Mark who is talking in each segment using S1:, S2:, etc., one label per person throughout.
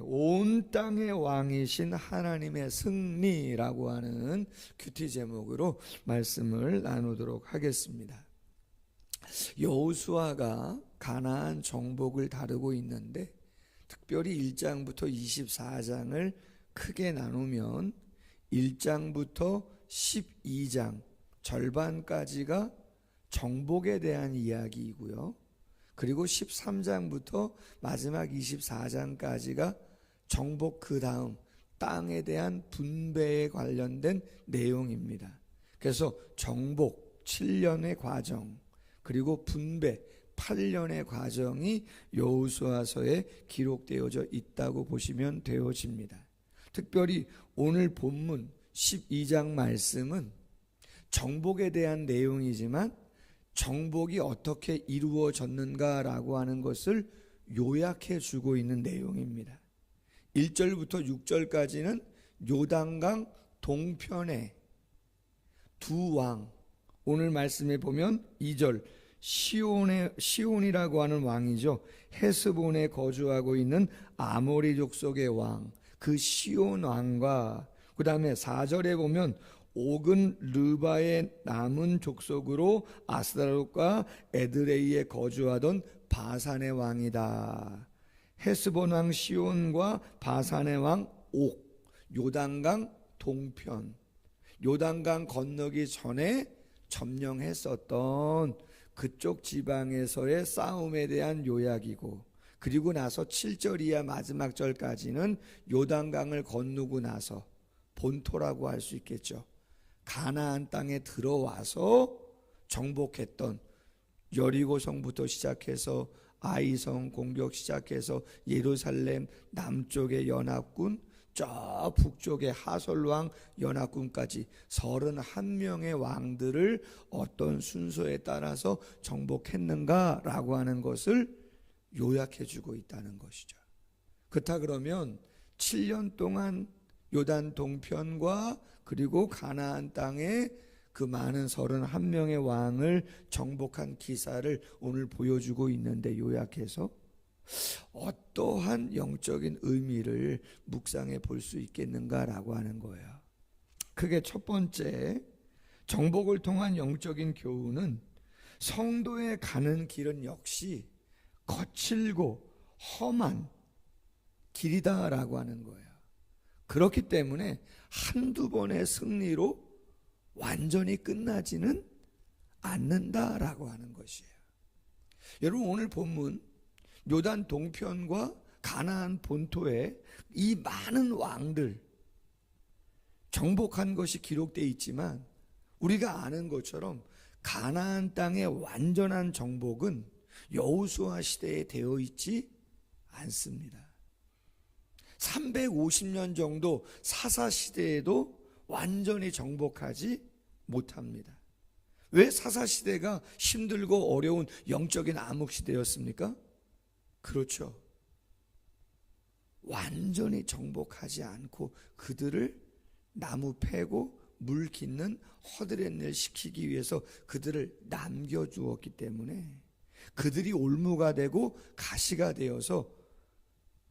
S1: 온 땅의 왕이신 하나님의 승리라고 하는 큐티 제목으로 말씀을 나누도록 하겠습니다. 여호수아가 가나안 정복을 다루고 있는데 특별히 1장부터 24장을 크게 나누면 1장부터 12장 절반까지가 정복에 대한 이야기이고요. 그리고 13장부터 마지막 24장까지가 정복 그 다음 땅에 대한 분배에 관련된 내용입니다. 그래서 정복 7년의 과정, 그리고 분배 8년의 과정이 여호수아서에 기록되어져 있다고 보시면 되어집니다. 특별히 오늘 본문 12장 말씀은 정복에 대한 내용이지만 정복이 어떻게 이루어졌는가라고 하는 것을 요약해 주고 있는 내용입니다. 1절부터 6절까지는 요단강 동편의 두 왕, 오늘 말씀에 보면 2절 시온이라고 하는 왕이죠. 헤스본에 거주하고 있는 아모리 족속의 왕, 그 시온 왕과 그 다음에 4절에 보면 옥은 르바의 남은 족속으로 아스타롯과 에드레이에 거주하던 바산의 왕이다. 헤스본 왕 시온과 바산의 왕 옥, 요단강 동편, 요단강 건너기 전에 점령했었던 그쪽 지방에서의 싸움에 대한 요약이고, 그리고 나서 7절 이하 마지막 절까지는 요단강을 건너고 나서 본토라고 할 수 있겠죠. 가나안 땅에 들어와서 정복했던 여리고성부터 시작해서 아이성 공격 시작해서 예루살렘 남쪽의 연합군, 저 북쪽의 하솔왕 연합군까지 31명의 왕들을 어떤 순서에 따라서 정복했는가라고 하는 것을 요약해 주고 있다는 것이죠. 그렇다 그러면 7년 동안 요단 동편과 그리고 가나안 땅에 그 많은 31명의 왕을 정복한 기사를 오늘 보여주고 있는데, 요약해서 어떠한 영적인 의미를 묵상해 볼 수 있겠는가라고 하는 거예요. 크게 첫 번째, 정복을 통한 영적인 교훈은 성도에 가는 길은 역시 거칠고 험한 길이다라고 하는 거예요. 그렇기 때문에 한두 번의 승리로 완전히 끝나지는 않는다라고 하는 것이에요. 여러분, 오늘 본문 요단 동편과 가나안 본토에 이 많은 왕들 정복한 것이 기록되어 있지만, 우리가 아는 것처럼 가나안 땅의 완전한 정복은 여호수아 시대에 되어 있지 않습니다. 350년 정도 사사시대에도 완전히 정복하지 못합니다. 왜 사사시대가 힘들고 어려운 영적인 암흑시대였습니까? 그렇죠. 완전히 정복하지 않고 그들을 나무 패고 물 깃는 허드렛일 시키기 위해서 그들을 남겨주었기 때문에 그들이 올무가 되고 가시가 되어서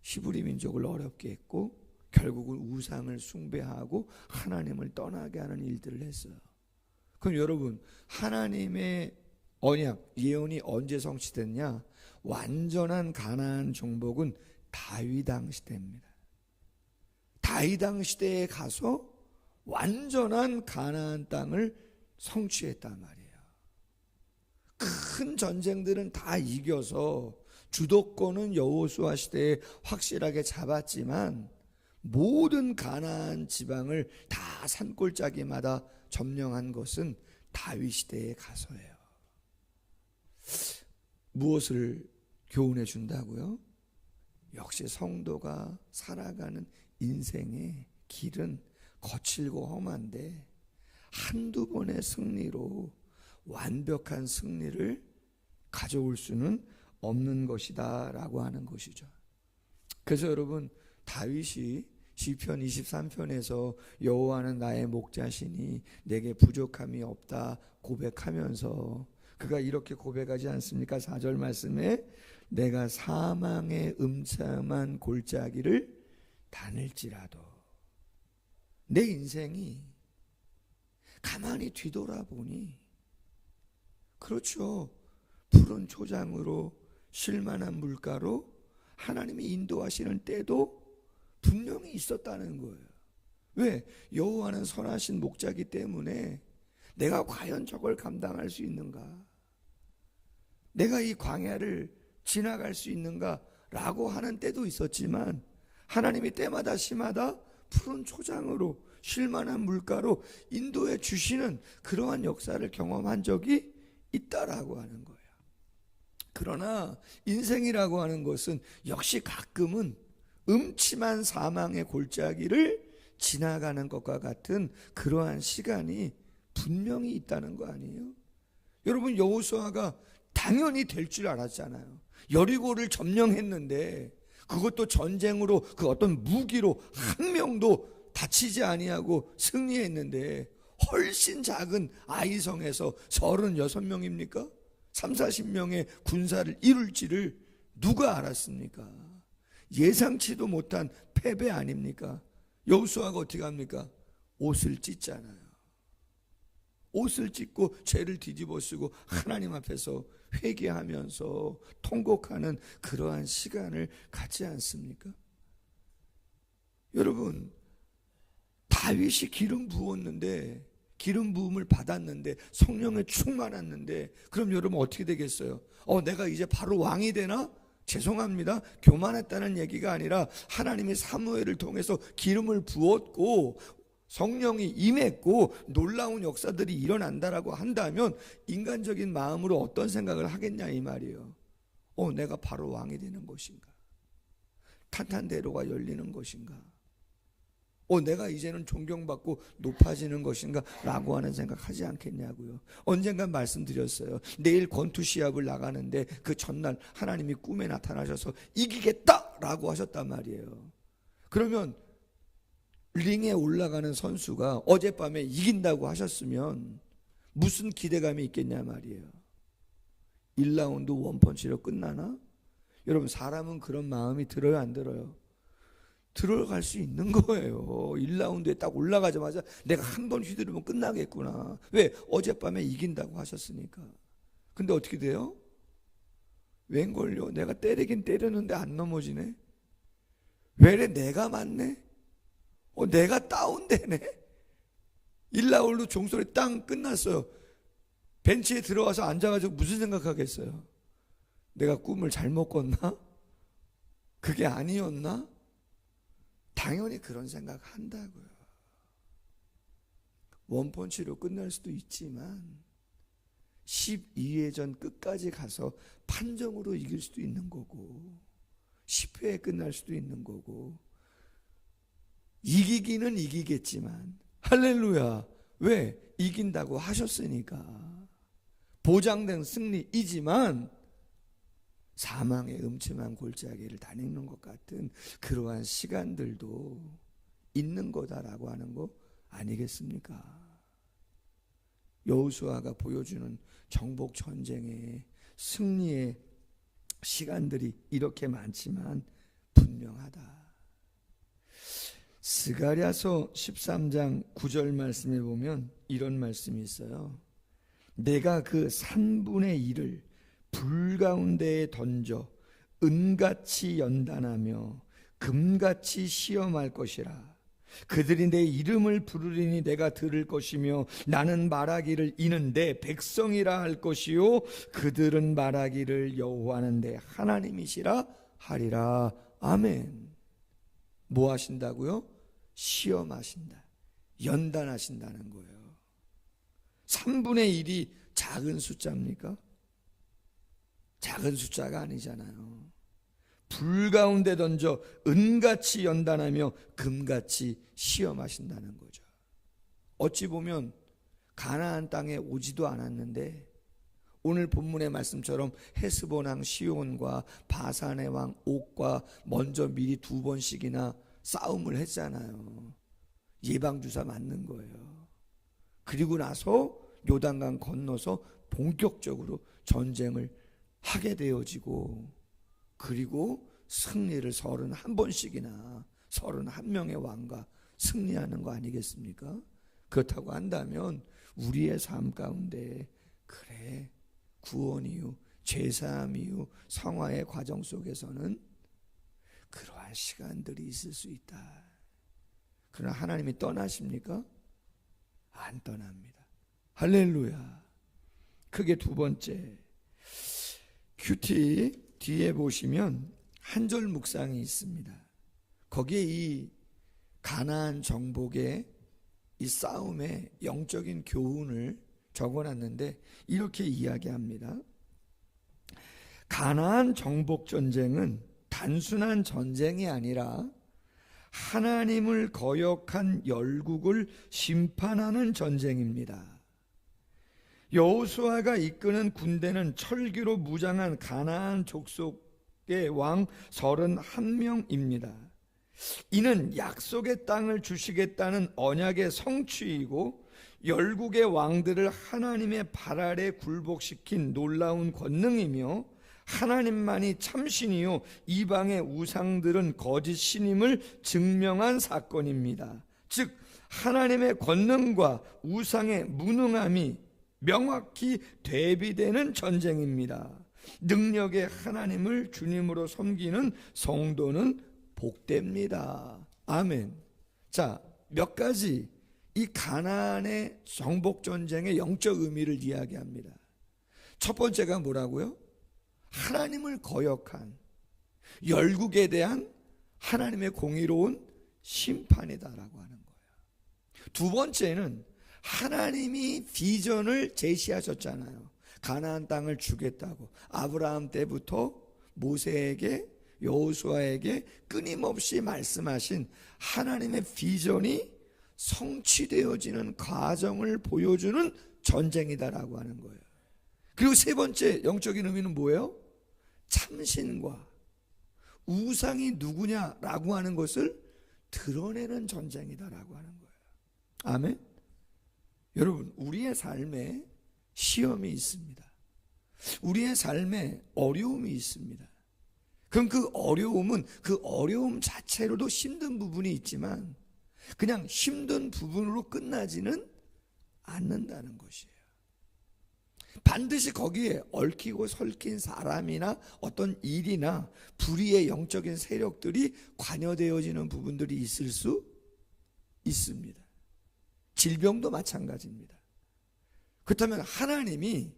S1: 히브리 민족을 어렵게 했고, 결국은 우상을 숭배하고 하나님을 떠나게 하는 일들을 했어요. 그럼 여러분, 하나님의 언약, 예언이 언제 성취됐냐? 완전한 가나안 정복은 다윗 왕 시대입니다. 다윗 왕 시대에 가서 완전한 가나안 땅을 성취했단 말이에요. 큰 전쟁들은 다 이겨서 주도권은 여호수아 시대에 확실하게 잡았지만 모든 가나안 지방을 다 산골짜기마다 점령한 것은 다윗 시대에 가서예요. 무엇을 교훈해 준다고요? 역시 성도가 살아가는 인생의 길은 거칠고 험한데 한두 번의 승리로 완벽한 승리를 가져올 수는 없는 것이다 라고 하는 것이죠. 그래서 여러분, 다윗이 시편 23편에서 여호와는 나의 목자시니 내게 부족함이 없다 고백하면서 그가 이렇게 고백하지 않습니까? 4절 말씀에 내가 사망의 음침한 골짜기를 다닐지라도. 내 인생이 가만히 뒤돌아보니 그렇죠. 푸른 초장으로 쉴만한 물가로 하나님이 인도하시는 때도 분명히 있었다는 거예요. 왜? 여호와는 선하신 목자이기 때문에 내가 과연 저걸 감당할 수 있는가? 내가 이 광야를 지나갈 수 있는가? 라고 하는 때도 있었지만 하나님이 때마다 시마다 푸른 초장으로 쉴만한 물가로 인도해 주시는 그러한 역사를 경험한 적이 있다라고 하는 거예요. 그러나 인생이라고 하는 것은 역시 가끔은 음침한 사망의 골짜기를 지나가는 것과 같은 그러한 시간이 분명히 있다는 거 아니에요? 여러분, 여호수아가 당연히 될 줄 알았잖아요. 여리고를 점령했는데 그것도 전쟁으로 그 어떤 무기로 한 명도 다치지 아니하고 승리했는데 훨씬 작은 아이성에서 36명입니까? 30-40명의 군사를 이룰지를 누가 알았습니까? 예상치도 못한 패배 아닙니까? 여호수아가 어떻게 합니까? 옷을 찢잖아요. 옷을 찢고 죄를 뒤집어 쓰고 하나님 앞에서 회개하면서 통곡하는 그러한 시간을 갖지 않습니까? 여러분, 다윗이 기름 부었는데, 기름 부음을 받았는데, 성령에 충만했는데, 그럼 여러분 어떻게 되겠어요? 내가 이제 바로 왕이 되나? 죄송합니다. 교만했다는 얘기가 아니라 하나님이 사무엘을 통해서 기름을 부었고 성령이 임했고 놀라운 역사들이 일어난다라고 한다면 인간적인 마음으로 어떤 생각을 하겠냐 이 말이에요. 내가 바로 왕이 되는 것인가? 탄탄대로가 열리는 것인가? 내가 이제는 존경받고 높아지는 것인가? 라고 하는 생각하지 않겠냐고요. 언젠간 말씀드렸어요. 내일 권투 시합을 나가는데 그 전날 하나님이 꿈에 나타나셔서 이기겠다라고 하셨단 말이에요. 그러면 링에 올라가는 선수가 어젯밤에 이긴다고 하셨으면 무슨 기대감이 있겠냐 말이에요. 1라운드 원펀치로 끝나나? 여러분, 사람은 그런 마음이 들어요, 안 들어요? 들어갈 수 있는 거예요. 1라운드에 딱 올라가자마자 내가 한 번 휘두르면 끝나겠구나. 왜? 어젯밤에 이긴다고 하셨으니까. 근데 어떻게 돼요? 웬걸요? 내가 때리긴 때렸는데 안 넘어지네. 왜래? 내가 맞네? 내가 다운되네. 1라운드 종소리 땅 끝났어요. 벤치에 들어와서 앉아가지고 무슨 생각하겠어요? 내가 꿈을 잘못 꿨나? 그게 아니었나? 당연히 그런 생각 한다고요. 원펀치로 끝날 수도 있지만 12회전 끝까지 가서 판정으로 이길 수도 있는 거고 10회에 끝날 수도 있는 거고 이기기는 이기겠지만 할렐루야. 왜? 이긴다고 하셨으니까 보장된 승리이지만 사망의 음침한 골짜기를 다니는 것 같은 그러한 시간들도 있는 거다라고 하는 거 아니겠습니까? 여호수아가 보여주는 정복 전쟁의 승리의 시간들이 이렇게 많지만 분명하다. 스가랴서 13장 9절 말씀에 보면 이런 말씀이 있어요. 내가 그 3분의 1을 불 가운데에 던져 은같이 연단하며 금같이 시험할 것이라. 그들이 내 이름을 부르리니 내가 들을 것이며 나는 말하기를 이는 내 백성이라 할 것이요 그들은 말하기를 여호와는 내 하나님이시라 하리라. 아멘. 뭐 하신다고요? 시험하신다. 연단하신다는 거예요. 3분의 1이 작은 숫자입니까? 작은 숫자가 아니잖아요. 불 가운데 던져 은같이 연단하며 금같이 시험하신다는 거죠. 어찌 보면 가나안 땅에 오지도 않았는데 오늘 본문의 말씀처럼 헤스본 왕 시온과 바산의 왕 옥과 먼저 미리 2번씩이나 싸움을 했잖아요. 예방주사 맞는 거예요. 그리고 나서 요단강 건너서 본격적으로 전쟁을 하게 되어지고 그리고 승리를 31번씩이나 31명의 왕과 승리하는 거 아니겠습니까? 그렇다고 한다면 우리의 삶 가운데 그래 구원 이후 죄사함 이후 성화의 과정 속에서는 그러한 시간들이 있을 수 있다. 그러나 하나님이 떠나십니까? 안 떠납니다. 할렐루야. 크게 두 번째, 큐티 뒤에 보시면 한 절 묵상이 있습니다. 거기에 이 가나안 정복의 이 싸움의 영적인 교훈을 적어놨는데 이렇게 이야기합니다. 가나안 정복 전쟁은 단순한 전쟁이 아니라 하나님을 거역한 열국을 심판하는 전쟁입니다. 여호수아가 이끄는 군대는 철기로 무장한 가나안 족속의 왕 31명입니다. 이는 약속의 땅을 주시겠다는 언약의 성취이고 열국의 왕들을 하나님의 발 아래 굴복시킨 놀라운 권능이며 하나님만이 참신이요 이방의 우상들은 거짓 신임을 증명한 사건입니다. 즉 하나님의 권능과 우상의 무능함이 명확히 대비되는 전쟁입니다. 능력의 하나님을 주님으로 섬기는 성도는 복됩니다. 아멘. 자, 몇 가지 이 가나안의 정복 전쟁의 영적 의미를 이야기합니다. 첫 번째가 뭐라고요? 하나님을 거역한 열국에 대한 하나님의 공의로운 심판이다라고 하는 거예요. 두 번째는 하나님이 비전을 제시하셨잖아요. 가나안 땅을 주겠다고 아브라함 때부터 모세에게 여호수아에게 끊임없이 말씀하신 하나님의 비전이 성취되어지는 과정을 보여주는 전쟁이다라고 하는 거예요. 그리고 세 번째 영적인 의미는 뭐예요? 참신과 우상이 누구냐라고 하는 것을 드러내는 전쟁이다라고 하는 거예요. 아멘. 여러분, 우리의 삶에 시험이 있습니다. 우리의 삶에 어려움이 있습니다. 그럼 그 어려움은 그 어려움 자체로도 힘든 부분이 있지만 그냥 힘든 부분으로 끝나지는 않는다는 것이에요. 반드시 거기에 얽히고 설킨 사람이나 어떤 일이나 불의의 영적인 세력들이 관여되어지는 부분들이 있을 수 있습니다. 질병도 마찬가지입니다. 그렇다면 하나님이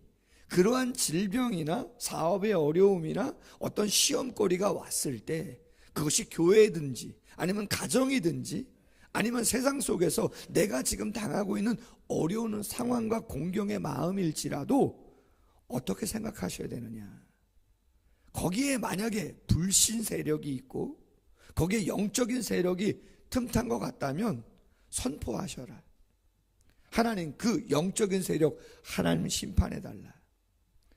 S1: 그러한 질병이나 사업의 어려움이나 어떤 시험거리가 왔을 때 그것이 교회든지 아니면 가정이든지 아니면 세상 속에서 내가 지금 당하고 있는 어려운 상황과 공경의 마음일지라도 어떻게 생각하셔야 되느냐? 거기에 만약에 불신 세력이 있고 거기에 영적인 세력이 틈탄 것 같다면 선포하셔라. 하나님, 그 영적인 세력 하나님 심판해달라.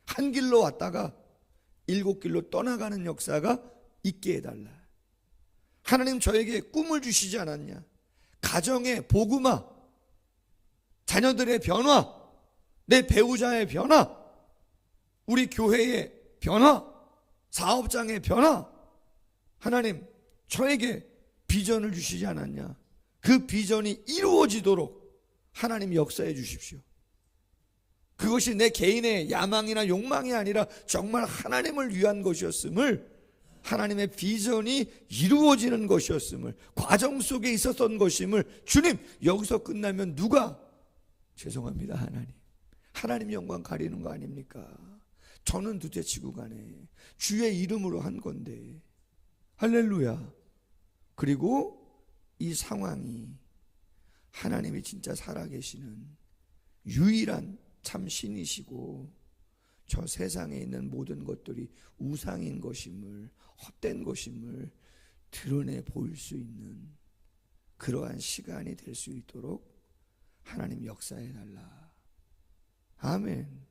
S1: 한 길로 왔다가 7길로 떠나가는 역사가 있게 해달라. 하나님, 저에게 꿈을 주시지 않았냐? 가정의 복음화, 자녀들의 변화, 내 배우자의 변화, 우리 교회의 변화, 사업장의 변화. 하나님, 저에게 비전을 주시지 않았냐? 그 비전이 이루어지도록 하나님 역사해 주십시오. 그것이 내 개인의 야망이나 욕망이 아니라 정말 하나님을 위한 것이었음을, 하나님의 비전이 이루어지는 것이었음을, 과정 속에 있었던 것임을, 주님, 여기서 끝나면 누가, 죄송합니다 하나님 영광 가리는 거 아닙니까? 저는 두째치고 가네. 주의 이름으로 한 건데. 할렐루야. 그리고 이 상황이 하나님이 진짜 살아계시는 유일한 참 신이시고 저 세상에 있는 모든 것들이 우상인 것임을, 헛된 것임을 드러내 보일 수 있는 그러한 시간이 될 수 있도록 하나님 역사해 달라. 아멘.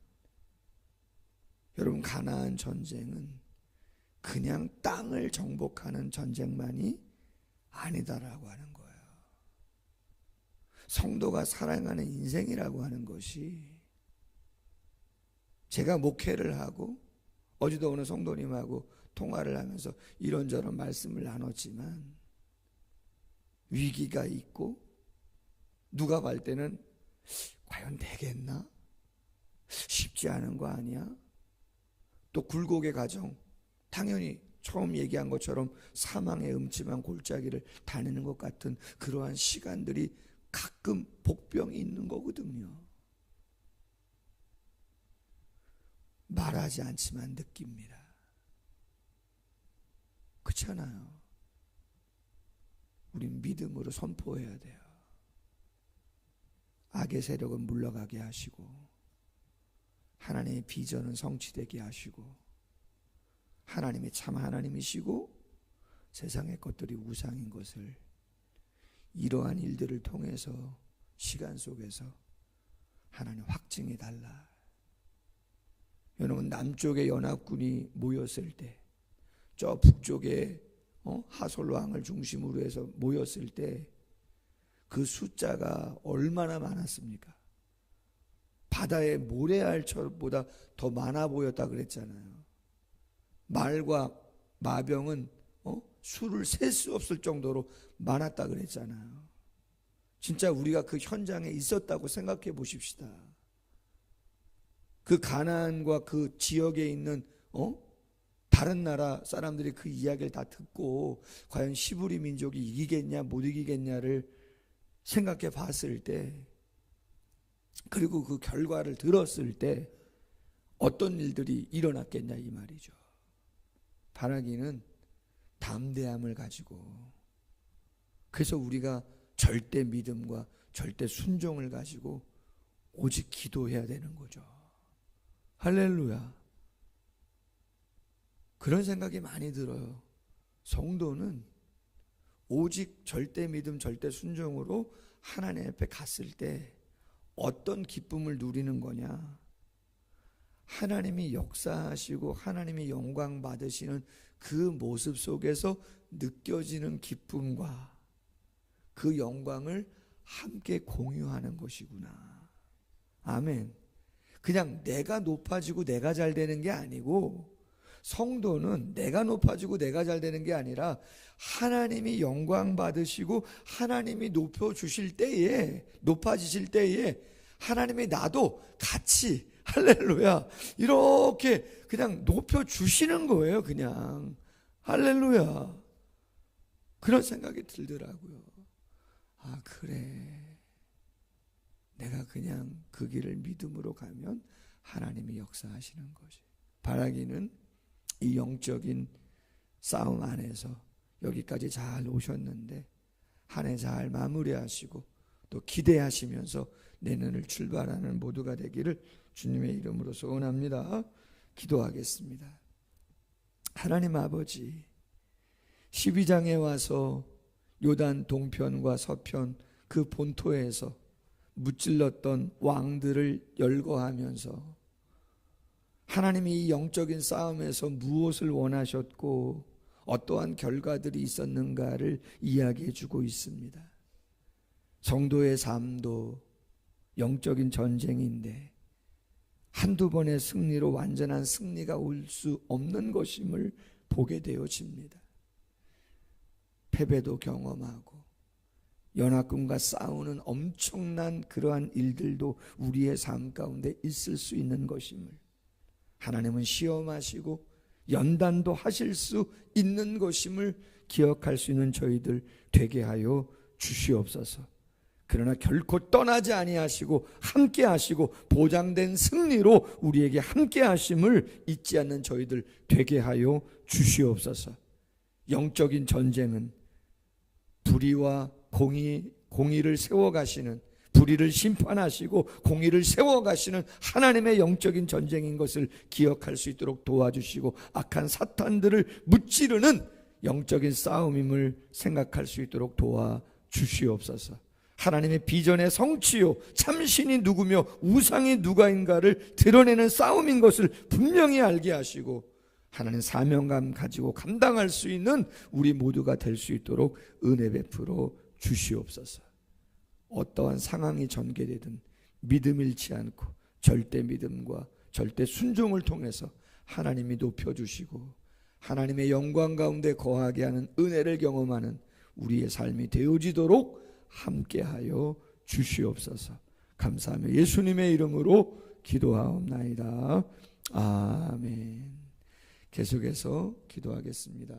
S1: 여러분, 가나안 전쟁은 그냥 땅을 정복하는 전쟁만이 아니다라고 하는 거예요. 성도가 살아가는 인생이라고 하는 것이, 제가 목회를 하고 어제도 오늘 성도님하고 통화를 하면서 이런저런 말씀을 나눴지만 위기가 있고 누가 볼 때는 과연 되겠나? 쉽지 않은 거 아니야? 또 굴곡의 가정, 당연히 처음 얘기한 것처럼 사망의 음침한 골짜기를 다니는 것 같은 그러한 시간들이 가끔 복병이 있는 거거든요. 말하지 않지만 느낍니다. 그렇잖아요. 우린 믿음으로 선포해야 돼요. 악의 세력은 물러가게 하시고 하나님의 비전은 성취되게 하시고 하나님이 참 하나님이시고 세상의 것들이 우상인 것을 이러한 일들을 통해서 시간 속에서 하나님 확증해 달라. 여러분, 남쪽의 연합군이 모였을 때, 저 북쪽에 하솔 왕을 중심으로 해서 모였을 때 그 숫자가 얼마나 많았습니까? 바다의 모래알처보다 더 많아 보였다 그랬잖아요. 말과 마병은 수를 셀 수 없을 정도로 많았다 그랬잖아요. 진짜 우리가 그 현장에 있었다고 생각해 보십시다. 그 가나안과 그 지역에 있는 다른 나라 사람들이 그 이야기를 다 듣고 과연 시브리 민족이 이기겠냐 못 이기겠냐를 생각해 봤을 때, 그리고 그 결과를 들었을 때 어떤 일들이 일어났겠냐 이 말이죠. 바라기는 담대함을 가지고, 그래서 우리가 절대 믿음과 절대 순종을 가지고 오직 기도해야 되는 거죠. 할렐루야. 그런 생각이 많이 들어요. 성도는 오직 절대 믿음, 절대 순종으로 하나님 앞에 갔을 때 어떤 기쁨을 누리는 거냐? 하나님이 역사하시고 하나님이 영광 받으시는 그 모습 속에서 느껴지는 기쁨과 그 영광을 함께 공유하는 것이구나. 아멘. 그냥 내가 높아지고 내가 잘 되는 게 아니고, 성도는 내가 높아지고 내가 잘 되는 게 아니라 하나님이 영광 받으시고 하나님이 높여주실 때에, 높아지실 때에 하나님이 나도 같이, 할렐루야, 이렇게 그냥 높여주시는 거예요. 그냥 할렐루야. 그런 생각이 들더라고요. 아, 그래, 내가 그냥 그 길을 믿음으로 가면 하나님이 역사하시는 거지. 바라기는 이 영적인 싸움 안에서 여기까지 잘 오셨는데 한 해 잘 마무리하시고 또 기대하시면서 내년을 출발하는 모두가 되기를 주님의 이름으로 소원합니다. 기도하겠습니다. 하나님 아버지, 12장에 와서 요단 동편과 서편 그 본토에서 무찔렀던 왕들을 열거하면서 하나님이 이 영적인 싸움에서 무엇을 원하셨고 어떠한 결과들이 있었는가를 이야기해 주고 있습니다. 성도의 삶도 영적인 전쟁인데 한두 번의 승리로 완전한 승리가 올 수 없는 것임을 보게 되어집니다. 패배도 경험하고 연합군과 싸우는 엄청난 그러한 일들도 우리의 삶 가운데 있을 수 있는 것임을, 하나님은 시험하시고 연단도 하실 수 있는 것임을 기억할 수 있는 저희들 되게 하여 주시옵소서. 그러나 결코 떠나지 아니하시고 함께 하시고 보장된 승리로 우리에게 함께 하심을 잊지 않는 저희들 되게 하여 주시옵소서. 영적인 전쟁은 불의와 공의를 세워가시는, 불의를 심판하시고 공의를 세워가시는 하나님의 영적인 전쟁인 것을 기억할 수 있도록 도와주시고 악한 사탄들을 무찌르는 영적인 싸움임을 생각할 수 있도록 도와주시옵소서. 하나님의 비전의 성취요 참신이 누구며 우상이 누가인가를 드러내는 싸움인 것을 분명히 알게 하시고 하나님 사명감 가지고 감당할 수 있는 우리 모두가 될 수 있도록 은혜 베풀어 주시옵소서. 어떠한 상황이 전개되든 믿음 잃지 않고 절대 믿음과 절대 순종을 통해서 하나님이 높여주시고 하나님의 영광 가운데 거하게 하는 은혜를 경험하는 우리의 삶이 되어지도록 함께하여 주시옵소서. 감사하며 예수님의 이름으로 기도하옵나이다. 아멘. 계속해서 기도하겠습니다.